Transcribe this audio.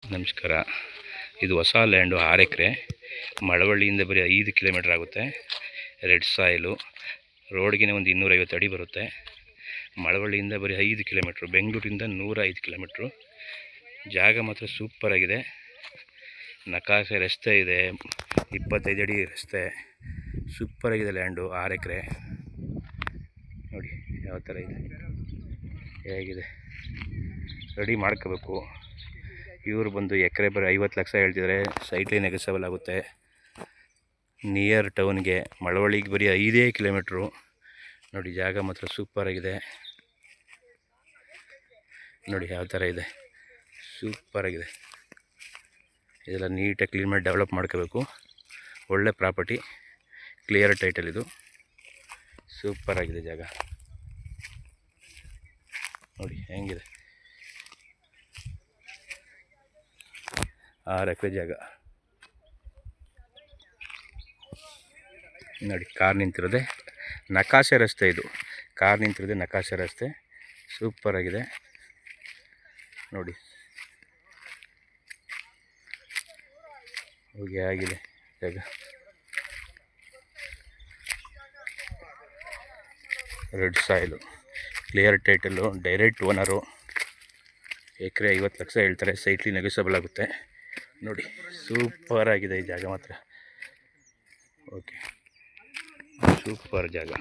ನಮಸ್ಕಾರ. ಇದು ಹೊಸ ಲ್ಯಾಂಡು 6 ಎಕರೆ. ಮಳವಳ್ಳಿಯಿಂದ ಬರೀ 5 ಕಿಲೋಮೀಟ್ರ್ ಆಗುತ್ತೆ. ರೆಡ್ ಸಾಯಿಲು, ರೋಡ್ಗೆ ಒಂದು 250 ಅಡಿ ಬರುತ್ತೆ. ಮಳವಳ್ಳಿಯಿಂದ ಬರೀ 5 ಕಿಲೋಮೀಟ್ರು, ಬೆಂಗಳೂರಿಂದ 105 ಕಿಲೋಮೀಟ್ರು. ಜಾಗ ಮಾತ್ರ ಸೂಪರ್ ಆಗಿದೆ. ನಕಾಸೆ ರಸ್ತೆ ಇದೆ, 25 ಅಡಿ ರಸ್ತೆ. ಸೂಪರ್ ಆಗಿದೆ ಲ್ಯಾಂಡು. 6 ಎಕರೆ ನೋಡಿ ಯಾವ ಥರ ಇದೆ, ಹೇಗಿದೆ. ರೆಡಿ ಮಾಡ್ಕೋಬೇಕು. ಇವರು ಬಂದು ಎಕರೆ ಬರೀ 50 ಲಕ್ಷ ಹೇಳ್ತಿದ್ದಾರೆ. ಸೈಟ್ಲಿ ನೆಗೆಸಬಲ್ ಆಗುತ್ತೆ. ನಿಯರ್ ಟೌನ್ಗೆ, ಮಳವಳ್ಳಿಗೆ ಬರೀ 5 ಕಿಲೋಮೀಟ್ರು. ನೋಡಿ ಜಾಗ ಮಾತ್ರ ಸೂಪರ್ ಆಗಿದೆ. ನೋಡಿ ಯಾವ ಥರ ಇದೆ, ಸೂಪರ್ ಆಗಿದೆ. ಇದೆಲ್ಲ ನೀಟಾಗಿ ಕ್ಲೀನ್ ಮಾಡಿ ಡೆವಲಪ್ ಮಾಡ್ಕೋಬೇಕು. ಒಳ್ಳೆ ಪ್ರಾಪರ್ಟಿ, ಕ್ಲಿಯರ್ ಟೈಟಲ್. ಇದು ಸೂಪರ್ ಆಗಿದೆ ಜಾಗ. ನೋಡಿ ಹೆಂಗಿದೆ. 6 ಎಕರೆ ಜಾಗ. ನೋಡಿ ಕಾರ್ ನಿಂತಿರೋದೆ ನಕಾಶೆ ರಸ್ತೆ. ಇದು ಕಾರ್ ನಿಂತಿರೋದೆ ನಕಾಶೆ ರಸ್ತೆ. ಸೂಪರ್ ಆಗಿದೆ ನೋಡಿ. ಹೋಗಿ ಆಗಿದೆ ಜಾಗ. Red soil, clear title, direct owner. ಎಕರೆ 50 ಲಕ್ಷ ಹೇಳ್ತಾರೆ. ಸೈಟ್ಲಿ ನೆಗೆಸಬಲ್ ಆಗುತ್ತೆ. ನೋಡಿ ಸೂಪರ್ ಆಗಿದೆ ಈ ಜಾಗ ಮಾತ್ರ. ಓಕೆ, ಸೂಪರ್ ಜಾಗ.